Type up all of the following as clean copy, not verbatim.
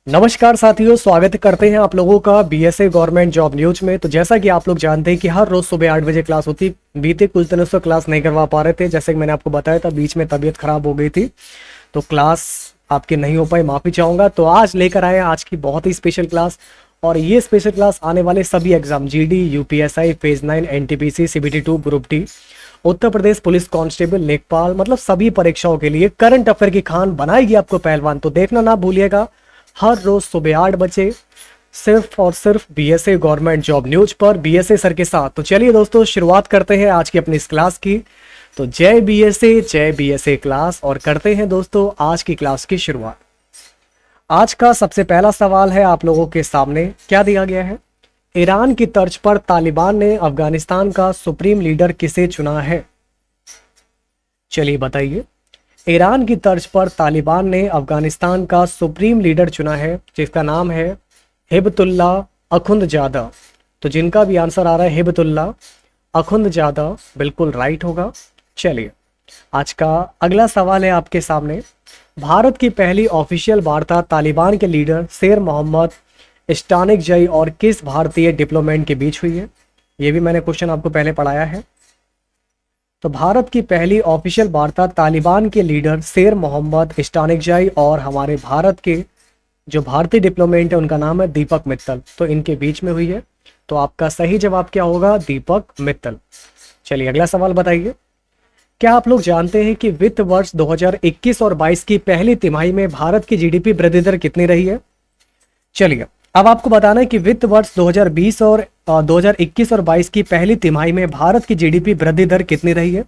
नमस्कार साथियों, स्वागत करते हैं आप लोगों का बीएसए गवर्नमेंट जॉब न्यूज में। तो जैसा कि आप लोग जानते हैं कि हर रोज सुबह 8 बजे क्लास होती। बीते कुछ दिनों से क्लास नहीं करवा पा रहे थे, जैसे कि मैंने आपको बताया था, बीच में तबीयत खराब हो गई थी तो क्लास आपकी नहीं हो पाई, माफी चाहूंगा। तो आज लेकर आए हैं आज की बहुत ही स्पेशल क्लास। और ये स्पेशल क्लास आने वाले सभी exam GD, UPSI, phase 9, NTPC, CBT 2, group D, Uttar Pradesh police constable, लेखपाल, मतलब सभी परीक्षाओं के लिए करंट अफेयर की खान बनाएगी आपको पहलवान। तो देखना ना भूलिएगा हर रोज सुबह 8 बजे सिर्फ और सिर्फ बीएसए गवर्नमेंट जॉब न्यूज पर बीएसए सर के साथ। तो चलिए दोस्तों, शुरुआत करते हैं आज की अपनी इस क्लास की। तो जय बीएसए क्लास, और करते हैं दोस्तों आज की क्लास की शुरुआत। आज का सबसे पहला सवाल है आप लोगों के सामने, क्या दिया गया है? ईरान की तर्ज पर तालिबान ने अफगानिस्तान का सुप्रीम लीडर किसे चुना है? चलिए बताइए। ईरान की तर्ज पर तालिबान ने अफगानिस्तान का सुप्रीम लीडर चुना है, जिसका नाम है हिबतुल्ला अखुंदजादा। तो जिनका भी आंसर आ रहा है हिबतुल्ला अखुंदजादा, बिल्कुल राइट होगा। चलिए, आज का अगला सवाल है आपके सामने। भारत की पहली ऑफिशियल वार्ता तालिबान के लीडर शेर मोहम्मद स्टानिकजई और किस भारतीय डिप्लोमेट के बीच हुई है? ये भी मैंने क्वेश्चन आपको पहले पढ़ाया है। तो भारत की पहली ऑफिशियल वार्ता तालिबान के लीडर शेर मोहम्मद स्टानिकजई और हमारे भारत के जो भारतीय डिप्लोमेट है उनका नाम है दीपक मित्तल, तो इनके बीच में हुई है। तो आपका सही जवाब क्या होगा? दीपक मित्तल। चलिए अगला सवाल बताइए। क्या आप लोग जानते हैं कि वित्त वर्ष 2021 और 22 की पहली तिमाही में भारत की जीडीपी वृद्धि दर कितनी रही है? चलिए, अब आपको बताना है कि वित्त वर्ष 2020 और 2021 और 22 की पहली तिमाही में भारत की जीडीपी वृद्धि दर कितनी रही है?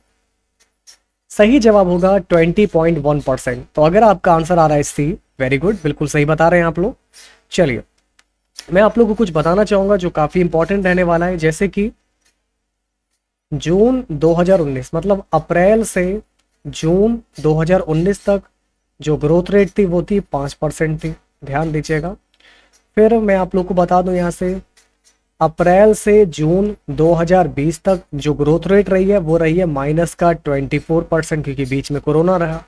सही जवाब होगा 20.1%। तो अगर आपका आंसर आ रहा है सी, वेरी गुड, बिल्कुल सही बता रहे हैं आप लोग। चलिए, मैं आप लोगों को कुछ बताना चाहूंगा जो काफी इंपॉर्टेंट रहने वाला है। जैसे कि जून 2019, मतलब अप्रैल से जून 2019 तक जो ग्रोथ रेट थी वो थी 5% थी, ध्यान दीजिएगा। फिर मैं आप लोग को बता दूं यहाँ से, अप्रैल से जून 2020 तक जो ग्रोथ रेट रही है वो रही है माइनस का 24%, क्योंकि बीच में कोरोना रहा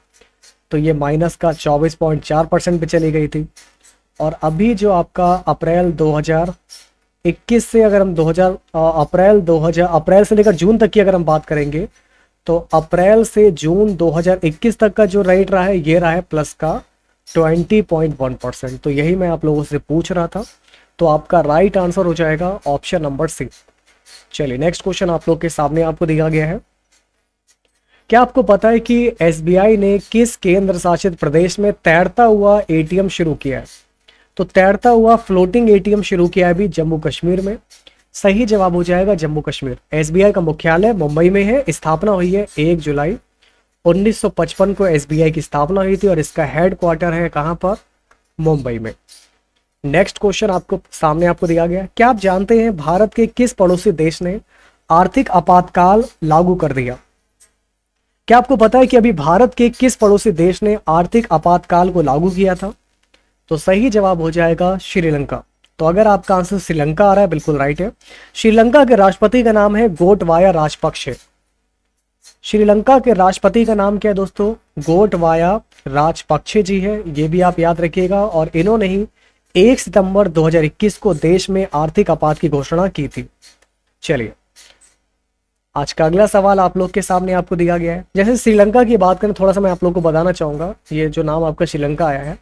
तो ये माइनस का 24.4% पे चली गई थी। और अभी जो आपका अप्रैल 2021 से अगर हम अप्रैल से लेकर जून तक की अगर हम बात करेंगे, तो अप्रैल से जून 2021 तक का जो रेट रहा है ये रहा है प्लस का 20.1%। तो यही मैं आप लोगों से पूछ रहा था। तो आपका राइट आंसर हो जाएगा ऑप्शन नंबर सी। चलिए, नेक्स्ट क्वेश्चन आप लोग के सामने आपको दिया गया है। क्या आपको पता है कि एसबीआई ने किस केंद्र शासित प्रदेश में तैरता हुआ एटीएम शुरू किया है? तो तैरता हुआ फ्लोटिंग एटीएम शुरू किया है अभी जम्मू कश्मीर में। सही जवाब हो जाएगा जम्मू कश्मीर। एसबीआई का मुख्यालय मुंबई में है। स्थापना हुई है 1 जुलाई 1955 को एसबीआई की स्थापना हुई थी और इसका हेड क्वार्टर है कहां पर? मुंबई में। नेक्स्ट क्वेश्चन आपको सामने आपको दिया गया। क्या आप जानते हैं भारत के किस पड़ोसी देश ने आर्थिक आपातकाल लागू कर दिया? क्या आपको पता है कि अभी भारत के किस पड़ोसी देश ने आर्थिक आपातकाल को लागू किया था? तो सही जवाब हो जाएगा श्रीलंका। तो अगर आपका आंसर श्रीलंका आ रहा है, बिल्कुल राइट है। श्रीलंका के राष्ट्रपति का नाम है गोटबाया राजपक्षे। श्रीलंका के राष्ट्रपति का नाम क्या है दोस्तों? गोटबाया राजपक्षे जी है, ये भी आप याद रखिएगा। और इन्होंने ही 1 सितंबर 2021 को देश में आर्थिक आपात की घोषणा की थी। चलिए, आज का अगला सवाल आप लोग के सामने आपको दिया गया है। जैसे श्रीलंका की बात करें, थोड़ा सा मैं आप लोग को बताना चाहूंगा। ये जो नाम आपका श्रीलंका आया है,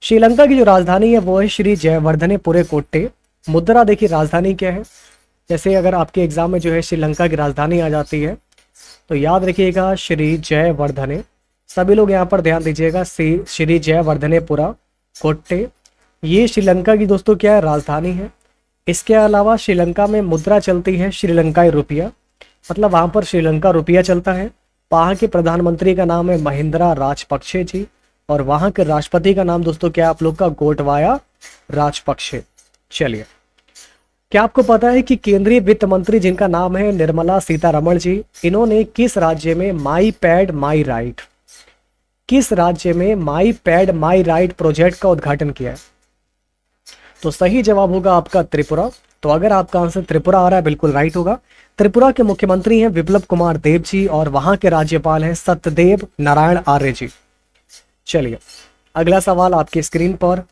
श्रीलंका की जो राजधानी है वो है श्री जयवर्धने कोट्टे। मुद्रा देखिए राजधानी क्या है। जैसे अगर आपके एग्जाम में जो है श्रीलंका की राजधानी आ जाती है तो याद रखिएगा श्री जयवर्धने। सभी लोग यहाँ पर ध्यान दीजिएगा, श्री जयवर्धनेपुरा कोट्टे, ये श्रीलंका की दोस्तों क्या है? राजधानी है। इसके अलावा श्रीलंका में मुद्रा चलती है श्रीलंकाई रुपया, मतलब वहां पर श्रीलंका रुपया चलता है। वहां के प्रधानमंत्री का नाम है महिंद्रा राजपक्षे जी, और वहां के राष्ट्रपति का नाम दोस्तों क्या आप लोग का? गोटबाया राजपक्षे। चलिए, क्या आपको पता है कि केंद्रीय वित्त मंत्री जिनका नाम है निर्मला सीतारमण जी, इन्होंने किस राज्य में माई पैड माई राइट, किस राज्य में माई पैड माई राइट प्रोजेक्ट का उद्घाटन किया है? तो सही जवाब होगा आपका त्रिपुरा। तो अगर आपका आंसर त्रिपुरा आ रहा है, बिल्कुल राइट होगा। त्रिपुरा के मुख्यमंत्री हैं विप्लव कुमार देव जी और वहां के राज्यपाल हैं सत्यदेव नारायण आर्य जी। चलिए, अगला सवाल आपकी स्क्रीन पर।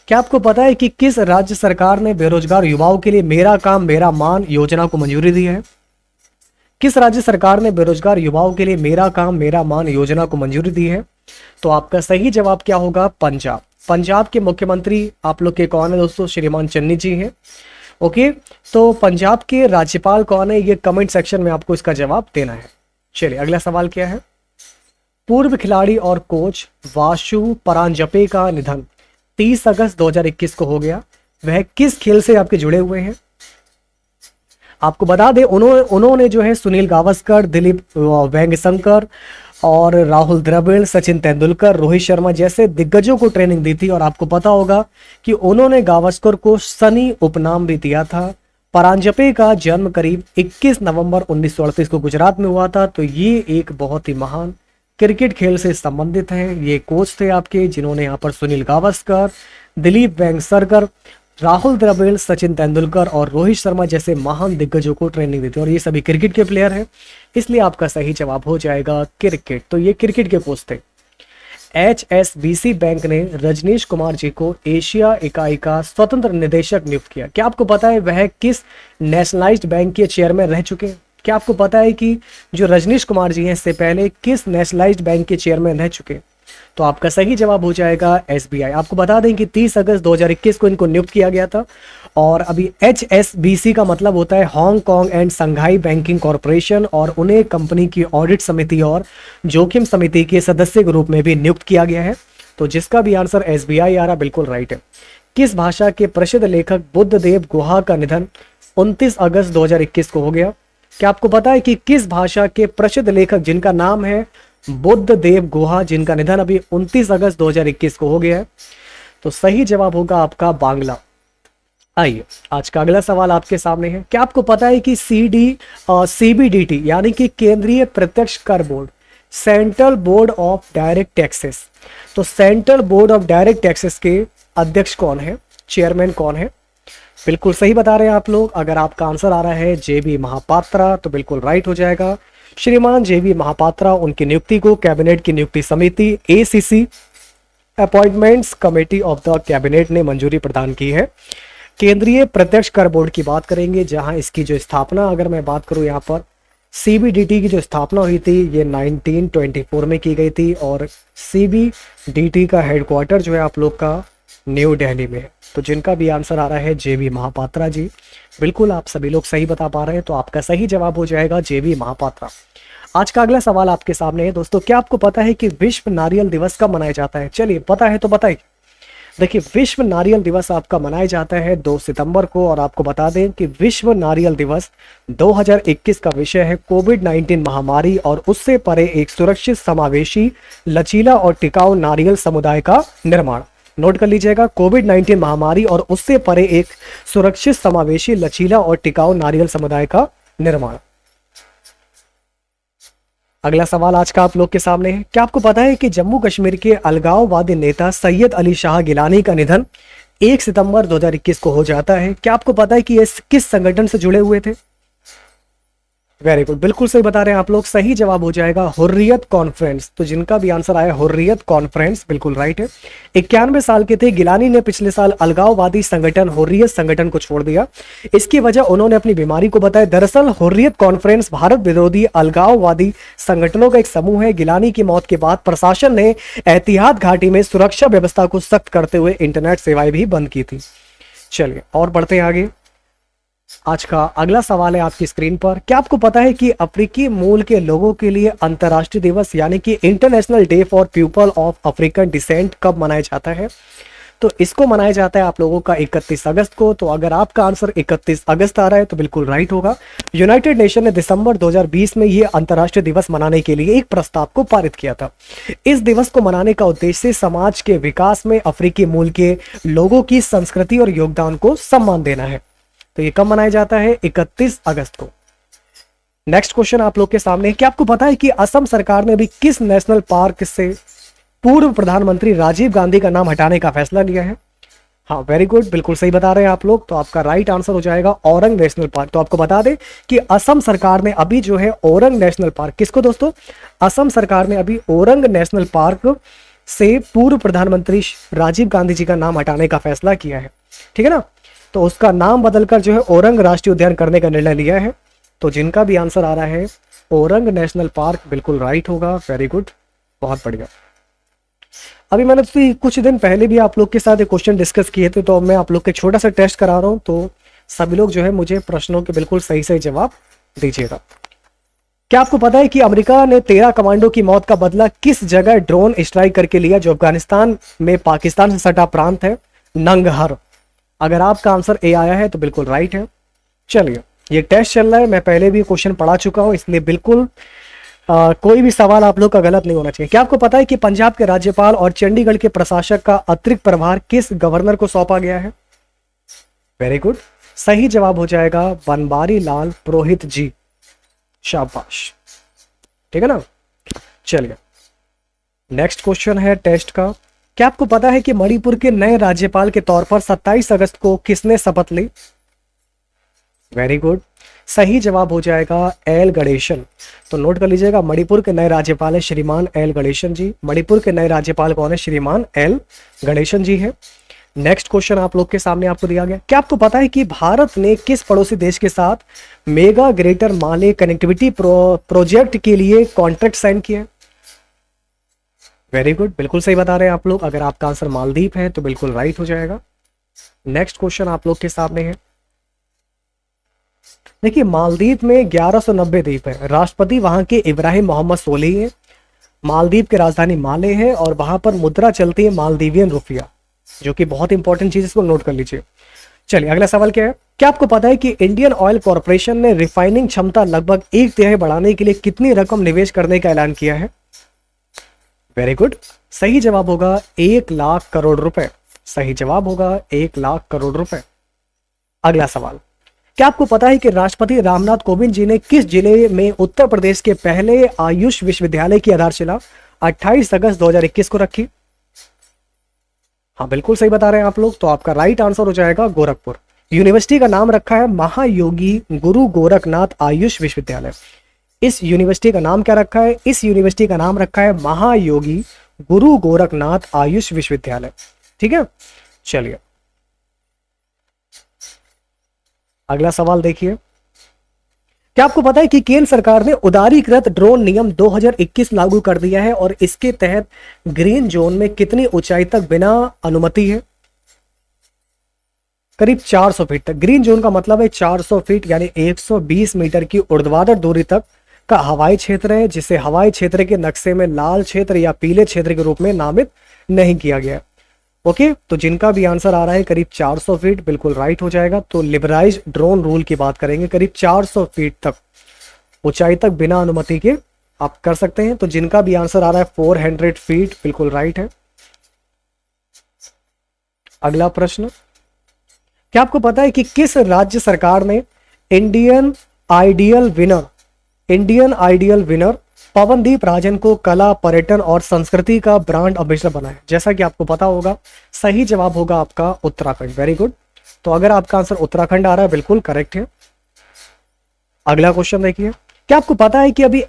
क्या आपको पता है कि किस राज्य सरकार ने बेरोजगार युवाओं के लिए मेरा काम मेरा मान योजना को मंजूरी दी है? किस राज्य सरकार ने बेरोजगार युवाओं के लिए मेरा काम मेरा मान योजना को मंजूरी दी है? तो आपका सही जवाब क्या होगा? पंजाब। पंजाब के मुख्यमंत्री आप लोग के कौन है दोस्तों? श्रीमान चन्नी जी हैं। ओके, तो पंजाब के राज्यपाल कौन है? ये कमेंट सेक्शन में आपको इसका जवाब देना है। चलिए अगला सवाल क्या है? पूर्व खिलाड़ी और कोच वाशु परांजपे का निधन 30 अगस्त 2021 को हो गया। वह किस खेल से आपके जुड़े हुए हैं? आपको बता दें उन्होंने जो है सुनील गावस्कर, दिलीप वेंगसरकर और राहुल द्रविड़, सचिन तेंदुलकर, रोहित शर्मा जैसे दिग्गजों को ट्रेनिंग दी थी। और आपको पता होगा कि उन्होंने गावस्कर को सनी उपनाम भी दिया था। परांजपे का जन्म करीब 21 नवंबर 1938 को गुजरात में हुआ था। तो ये एक बहुत ही महान क्रिकेट खेल से संबंधित हैं। ये कोच थे आपके जिन्होंने यहाँ पर सुनील गावस्कर, दिलीप वेंगसरकर, राहुल द्रविड़, सचिन तेंदुलकर और रोहित शर्मा जैसे महान दिग्गजों को ट्रेनिंग दी थी। और ये सभी क्रिकेट के प्लेयर हैं, इसलिए आपका सही जवाब हो जाएगा क्रिकेट। तो ये क्रिकेट के कोच थे। HSBC बैंक ने रजनीश कुमार जी को एशिया इकाई का स्वतंत्र निदेशक नियुक्त किया। क्या आपको पता है वह किस नेशनलाइज्ड बैंक के चेयरमैन रह चुके हैं? क्या आपको पता है कि जो रजनीश कुमार जी हैं इससे पहले किस नेशनलाइज्ड बैंक के चेयरमैन रह चुके हैं? तो आपका सही जवाब हो जाएगा SBI। आपको बता दें कि 30 अगस्त 2021 को इनको नियुक्त किया गया था। और अभी HSBC का मतलब होता है Hong Kong and Shanghai banking corporation, और उन्हें कंपनी की ऑडिट समिति और जोखिम समिति के सदस्य के रूप में भी नियुक्त किया गया है। तो जिसका भी आंसर SBI आ रहा बिल्कुल राइट है। किस भाषा के प्रसिद्ध लेखक बुद्धदेव गुहा का निधन 29 अगस्त 2021 को हो गया? क्या आपको पता है कि किस भाषा के प्रसिद्ध लेखक जिनका नाम है बुद्धदेव गुहा, जिनका निधन अभी 29 अगस्त 2021 को हो गया है? तो सही जवाब होगा आपका बांग्ला। आइए आज का अगला सवाल आपके सामने है। क्या आपको पता है कि CBDT यानी कि केंद्रीय प्रत्यक्ष कर board, central board of direct taxes, तो central board of direct taxes के अध्यक्ष कौन है, चेयरमैन कौन है? बिल्कुल सही बता रहे हैं आप लोग। अगर आपका आंसर आ रहा है JB महापात्रा तो बिल्कुल राइट हो जाएगा। श्रीमान JB महापात्रा, उनकी नियुक्ति को कैबिनेट की नियुक्ति समिति ACC appointments committee of the cabinet ने मंजूरी प्रदान की है। केंद्रीय प्रत्यक्ष कर बोर्ड की बात करेंगे, जहां इसकी जो स्थापना अगर मैं बात करूं यहाँ पर CBDT की जो स्थापना हुई थी ये 1924 में की गई थी। और CBDT का हेडक्वार्टर जो है आप लोग का न्यू दिल्ली में है। तो जिनका भी आंसर आ रहा है JB महापात्रा जी, बिल्कुल आप सभी लोग सही बता पा रहे हैं। तो आपका सही जवाब हो जाएगा JB महापात्रा। आज का अगला सवाल आपके सामने है दोस्तों। क्या आपको पता है कि विश्व नारियल दिवस कब मनाया जाता है? चलिए पता है तो बताइए। देखिए विश्व नारियल दिवस आपका मनाया जाता है 2 सितंबर को। और आपको बता दें कि विश्व नारियल दिवस 2021 का विषय है कोविड-19 महामारी और उससे परे एक सुरक्षित, समावेशी, लचीला और टिकाऊ नारियल समुदाय का निर्माण। नोट कर लीजिएगा, कोविड-19 महामारी और उससे परे एक सुरक्षित, समावेशी, लचीला और टिकाऊ नारियल समुदाय का निर्माण। अगला सवाल आज का आप लोग के सामने है। क्या आपको पता है कि जम्मू कश्मीर के अलगाववादी नेता सैयद अली शाह गिलानी का निधन 1 सितंबर 2021 को हो जाता है? क्या आपको पता है कि ये किस संगठन से जुड़े हुए थे? वेरी गुड, बिल्कुल सही बता रहे हैं आप लोग। सही जवाब हो जाएगा हुर्रियत कॉन्फ्रेंस। तो जिनका भी आंसर आया हुर्रियत कॉन्फ्रेंस बिल्कुल राइट है। 91 साल के थे गिलानी ने पिछले साल अलगाववादी संगठन हुर्रियत संगठन को छोड़ दिया। इसकी वजह उन्होंने अपनी बीमारी को बताया। दरअसल हुर्रियत कॉन्फ्रेंस भारत विरोधी अलगाववादी संगठनों का एक समूह है। गिलानी की मौत के बाद प्रशासन ने एहतियात घाटी में सुरक्षा व्यवस्था को सख्त करते हुए इंटरनेट सेवाएं भी बंद की थी। चलिए और बढ़ते हैं आगे। आज का अगला सवाल है आपकी स्क्रीन पर। क्या आपको पता है कि अफ्रीकी मूल के लोगों के लिए अंतर्राष्ट्रीय दिवस यानी कि international day for people of African descent कब मनाया जाता है? तो इसको मनाया जाता है आप लोगों का 31 अगस्त को। तो अगर आपका आंसर 31 अगस्त आ रहा है तो बिल्कुल राइट होगा। यूनाइटेड नेशन ने दिसंबर 2020 में ये अंतर्राष्ट्रीय दिवस मनाने के लिए एक प्रस्ताव को पारित किया था। इस दिवस को मनाने का उद्देश्य समाज के विकास में अफ्रीकी मूल के लोगों की संस्कृति और योगदान को सम्मान देना है। तो ये कब मनाया जाता है? 31 अगस्त को। नेक्स्ट क्वेश्चन आप लोग के सामने है। क्या आपको पता है कि असम सरकार ने भी किस नेशनल पार्क से पूर्व प्रधानमंत्री राजीव गांधी का नाम हटाने का फैसला लिया है? हाँ वेरी गुड, बिल्कुल सही बता रहे हैं आप लोग। तो आपका राइट आंसर हो जाएगा औरंग नेशनल पार्क। तो आपको बता दें कि असम सरकार ने अभी जो है औरंग नेशनल पार्क, किसको दोस्तों? असम सरकार ने अभी औरंग नेशनल पार्क से पूर्व प्रधानमंत्री राजीव गांधी जी का नाम हटाने का फैसला किया है, ठीक है ना। तो उसका नाम बदलकर जो है औरंग राष्ट्रीय उद्यान करने का निर्णय लिया है। तो जिनका भी आंसर आ रहा है औरंग नेशनल पार्क, बिल्कुल राइट होगा। वेरी गुड, बहुत बढ़िया। अभी मैंने तो कुछ दिन पहले भी आप लोग के साथ एक क्वेश्चन डिस्कस किए थे, तो मैं आप लोग के छोटा सा टेस्ट करा रहा हूं, तो सभी लोग जो है मुझे प्रश्नों के बिल्कुल सही सही जवाब दीजिएगा। क्या आपको पता है कि अमेरिका ने 13 कमांडो की मौत का बदला किस जगह ड्रोन स्ट्राइक करके लिया, जो अफगानिस्तान में पाकिस्तान से सटा प्रांत है, नंगहर। अगर आपका आंसर ए आया है तो बिल्कुल राइट है। चलिए, ये टेस्ट चल रहा है, मैं पहले भी क्वेश्चन पढ़ा चुका हूं, इसलिए बिल्कुल कोई भी सवाल आप लोग का गलत नहीं होना चाहिए। क्या आपको पता है कि पंजाब के राज्यपाल और चंडीगढ़ के प्रशासक का अतिरिक्त प्रभार किस गवर्नर को सौंपा गया है? वेरी गुड, सही जवाब हो जाएगा बनवारी लाल पुरोहित जी। शाबाश, ठीक है ना। चलिए, नेक्स्ट क्वेश्चन है टेस्ट का। क्या आपको पता है कि मणिपुर के नए राज्यपाल के तौर पर 27 अगस्त को किसने शपथ ली? वेरी गुड, सही जवाब हो जाएगा एल गणेशन। तो नोट कर लीजिएगा, मणिपुर के नए राज्यपाल है श्रीमान एल गणेशन जी। मणिपुर के नए राज्यपाल कौन है? श्रीमान एल गणेशन जी है। नेक्स्ट क्वेश्चन आप लोग के सामने आपको दिया गया। क्या आपको पता है कि भारत ने किस पड़ोसी देश के साथ मेगा ग्रेटर माले कनेक्टिविटी प्रोजेक्ट के लिए कॉन्ट्रैक्ट साइन किया? वेरी गुड, बिल्कुल सही बता रहे हैं आप लोग। अगर आपका आंसर मालदीव है तो बिल्कुल राइट हो जाएगा। नेक्स्ट क्वेश्चन आप लोग के सामने है। देखिए, मालदीव में 1190 द्वीप है, राष्ट्रपति वहां के इब्राहिम मोहम्मद सोली है। मालदीव की राजधानी माले है और वहां पर मुद्रा चलती है मालदीवियन रुपया, जो कि बहुत इंपॉर्टेंट चीज, इसको नोट कर लीजिए। चलिए, अगला सवाल क्या है। क्या आपको पता है कि इंडियन ऑयल कॉर्पोरेशन ने रिफाइनिंग क्षमता लगभग 1/3 बढ़ाने के लिए कितनी रकम निवेश करने का ऐलान किया है? वेरी गुड, सही जवाब होगा 1 लाख करोड़ रुपए। सही जवाब होगा 1 लाख करोड़ रुपए। अगला सवाल, क्या आपको पता है कि राष्ट्रपति रामनाथ कोविंद जी ने किस जिले में उत्तर प्रदेश के पहले आयुष विश्वविद्यालय की आधारशिला 28 अगस्त 2021 को रखी? हाँ, बिल्कुल सही बता रहे हैं आप लोग। तो आपका राइट आंसर हो जाएगा गोरखपुर। यूनिवर्सिटी का नाम रखा है महायोगी गुरु गोरखनाथ आयुष विश्वविद्यालय। इस यूनिवर्सिटी का नाम क्या रखा है? इस यूनिवर्सिटी का नाम रखा है महायोगी गुरु गोरखनाथ आयुष विश्वविद्यालय, ठीक है। चलिए, अगला सवाल देखिए। क्या आपको पता है कि केंद्र सरकार ने उदारीकृत ड्रोन नियम 2021 लागू कर दिया है और इसके तहत ग्रीन जोन में कितनी ऊंचाई तक बिना अनुमति है? करीब 400 फीट तक। ग्रीन जोन का मतलब है 400 फीट यानी 120 मीटर की ऊर्ध्वाधर दूरी तक का हवाई क्षेत्र है, जिसे हवाई क्षेत्र के नक्शे में लाल क्षेत्र या पीले क्षेत्र के रूप में नामित नहीं किया गया। ओके, तो जिनका भी आंसर आ रहा है करीब 400 फीट, बिल्कुल राइट हो जाएगा। तो लिबराइज ड्रोन रूल की बात करेंगे, करीब 400 फीट तक ऊंचाई तक बिना अनुमति के आप कर सकते हैं। तो जिनका भी आंसर आ रहा है 400 फीट, बिल्कुल राइट है। अगला प्रश्न, क्या आपको पता है कि किस राज्य सरकार ने Indian ideal winner Pawandeep Rajan को कला, पर्यटन और संस्कृति का ब्रांड एम्बेसडर बनाया? जैसा कि आपको पता होगा, सही जवाब होगा आपका उत्तराखंड। वेरी गुड, तो अगर आपका आंसर उत्तराखंड आ रहा है, बिल्कुल करेक्ट है। अगला क्वेश्चन देखिए। क्या आपको पता है कि अभी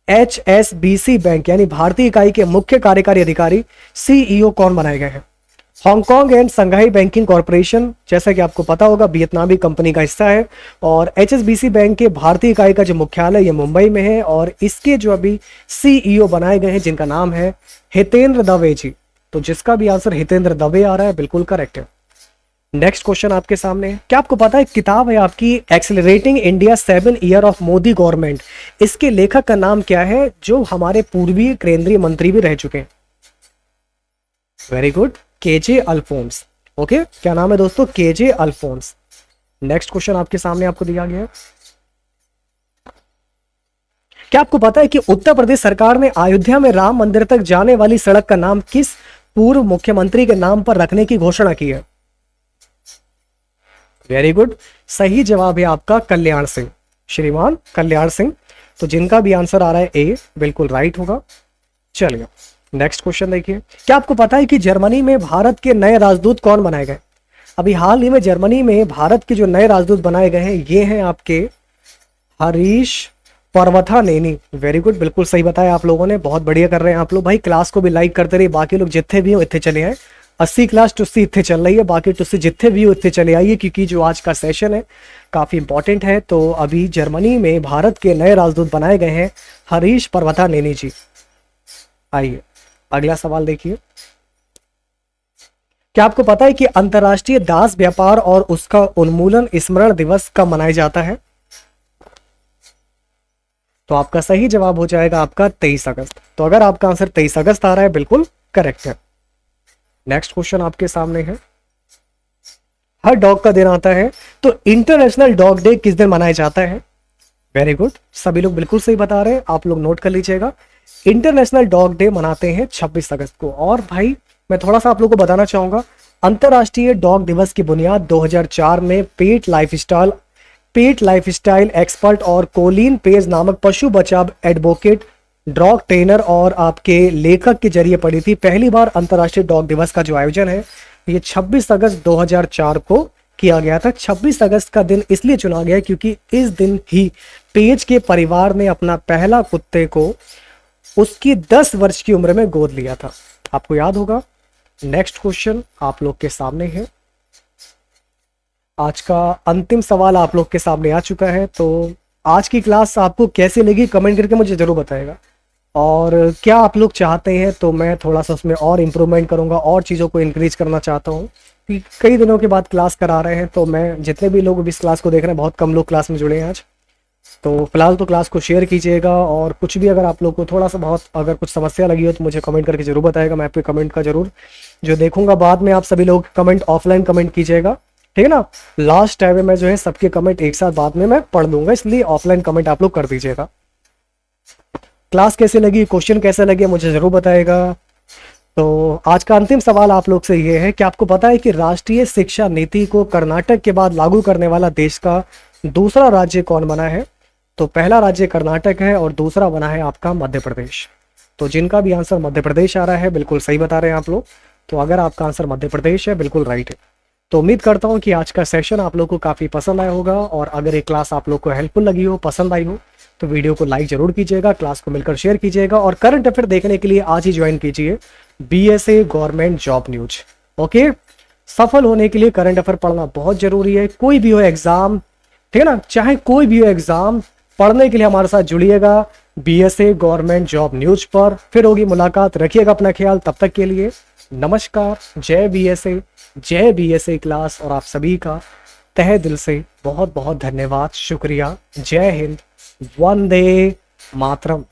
HSBC बैंक यानी भारतीय इकाई के मुख्य कार्यकारी अधिकारी CEO कौन बनाए गए हैं? Hong Kong and Shanghai banking corporation, जैसा कि आपको पता होगा, वियतनामी कंपनी का हिस्सा है। और HSBC बैंक के भारतीय इकाई का जो मुख्यालय ये मुंबई में है और इसके जो अभी CEO बनाए गए हैं जिनका नाम है हितेंद्र दवे जी। तो जिसका भी आंसर हितेंद्र दवे आ रहा है, बिल्कुल करेक्ट है। नेक्स्ट क्वेश्चन आपके सामने है। क्या आपको पता है किताब है आपकी accelerating India 7 year of Modi government, इसके लेखक का नाम क्या है जो हमारे पूर्वीय केंद्रीय मंत्री भी रह चुके हैं? Very good, KJ Alphons. Okay, क्या नाम है दोस्तों? KJ अल्फोंस। नेक्स्ट क्वेश्चन आपके सामने आपको दिया गया है। क्या आपको पता है कि उत्तर प्रदेश सरकार ने अयोध्या में राम मंदिर तक जाने वाली सड़क का नाम किस पूर्व मुख्यमंत्री के नाम पर रखने की घोषणा की है? वेरी गुड, सही जवाब है आपका कल्याण सिंह, श्रीमान कल्याण सिंह। तो जिनका भी आंसर आ रहा है ए, बिल्कुल राइट होगा। चलिए, नेक्स्ट क्वेश्चन देखिए। क्या आपको पता है कि जर्मनी में भारत के नए राजदूत कौन बनाए गए? अभी हाल ही में जर्मनी में भारत के जो नए राजदूत बनाए गए हैं ये हैं आपके हरीश पर्वथा नेनी, वेरी गुड, बिल्कुल सही बताया आप लोगों ने, बहुत बढ़िया कर रहे हैं आप लोग। भाई क्लास को भी लाइक करते रहिए, बाकी लोग जितने भी हो इतने चले आए। 80 क्लास टुस्सी इतने चल रही है, बाकी टुस्सी जितने भी हो इतने चले आइए, क्योंकि जो आज का सेशन है काफ़ी इंपॉर्टेंट है। तो अभी जर्मनी में भारत के नए राजदूत बनाए गए हैं हरीश पर्वथा नेनी जी। आइए अगला सवाल देखिए, क्या आपको पता है कि अंतर्राष्ट्रीय दास व्यापार और उसका उन्मूलन स्मरण दिवस कब मनाया जाता है? तो आपका सही जवाब हो जाएगा आपका 23 अगस्त। तो अगर आपका आंसर 23 अगस्त आ रहा है, बिल्कुल करेक्ट है। नेक्स्ट क्वेश्चन आपके सामने है, हर डॉग का दिन आता है, तो इंटरनेशनल डॉग डे किस दिन मनाया जाता है? वेरी गुड, सभी लोग बिल्कुल सही बता रहे हैं, आप लोग नोट कर लीजिएगा। इंटरनेशनल डॉग डे मनाते हैं 26 अगस्त को। और भाई मैं थोड़ा सा आप लोगों को बताना चाहूंगा, अंतरराष्ट्रीय डॉग दिवस की बुनियाद 2004 में पेट लाइफस्टाइल एक्सपर्ट और कोलिन पेज नामक पशु बचाव एडवोकेट, डॉग ट्रेनर और आपके लेखक के जरिए पड़ी थी। पहली बार अंतरराष्ट्रीय डॉग दिवस का जो आयोजन है ये 26 अगस्त 2004 को किया गया था। 26 अगस्त का दिन इसलिए चुना गया क्योंकि इस दिन ही पेज के परिवार ने अपना पहला कुत्ते को उसकी 10 वर्ष की उम्र में गोद लिया था, आपको याद होगा। नेक्स्ट क्वेश्चन आप लोग के सामने है, आज का अंतिम सवाल आप लोग के सामने आ चुका है। तो आज की क्लास आपको कैसी लगी कमेंट करके मुझे जरूर बताएगा, और क्या आप लोग चाहते हैं तो मैं थोड़ा सा उसमें और इम्प्रूवमेंट करूंगा और चीज़ों को इंक्रीज करना चाहता हूँ। कई दिनों के बाद क्लास करा रहे हैं, तो मैं जितने भी लोग इस क्लास को देख रहे हैं, बहुत कम लोग क्लास में जुड़े हैं आज, तो फिलहाल तो क्लास को शेयर कीजिएगा। और कुछ भी अगर आप लोग को थोड़ा सा बहुत अगर कुछ समस्या लगी हो तो मुझे कमेंट करके जरूर बताएगा, मैं आपके कमेंट का जरूर जो देखूंगा। बाद में आप सभी लोग कमेंट ऑफलाइन कमेंट कीजिएगा, ठीक है ना। लास्ट टाइम में मैं जो है सबके कमेंट एक साथ बाद में मैं पढ़ लूंगा, इसलिए ऑफलाइन कमेंट आप लोग कर दीजिएगा। क्लास कैसे लगी, क्वेश्चन कैसे लगे मुझे जरूर बताएगा। तो आज का अंतिम सवाल आप लोग से ये है कि आपको पता है कि राष्ट्रीय शिक्षा नीति को कर्नाटक के बाद लागू करने वाला देश का दूसरा राज्य कौन बना है? तो पहला राज्य कर्नाटक है और दूसरा बना है आपका मध्य प्रदेश। तो जिनका भी आंसर मध्य प्रदेश आ रहा है बिल्कुल सही बता रहे हैं आप लोग। तो अगर आपका आंसर मध्य प्रदेश है बिल्कुल राइट है। तो उम्मीद करता हूँ कि आज का सेशन आप लोग को काफ़ी पसंद आया होगा, और अगर ये क्लास आप लोग को हेल्पफुल लगी हो, पसंद आई हो, तो वीडियो को लाइक जरूर कीजिएगा, क्लास को मिलकर शेयर कीजिएगा, और करंट अफेयर देखने के लिए आज ही ज्वाइन कीजिए BSA government job news. Okay, सफल होने के लिए करंट अफेयर पढ़ना बहुत जरूरी है, कोई भी हो एग्जाम, ठीक है ना, चाहे कोई भी हो एग्जाम, पढ़ने के लिए हमारे साथ जुड़िएगा BSA गवर्नमेंट जॉब न्यूज पर। फिर होगी मुलाकात, रखिएगा अपना ख्याल, तब तक के लिए नमस्कार, जय BSA क्लास, और आप सभी का तहे दिल से बहुत बहुत धन्यवाद, शुक्रिया। जय हिंद, वंदे मातरम।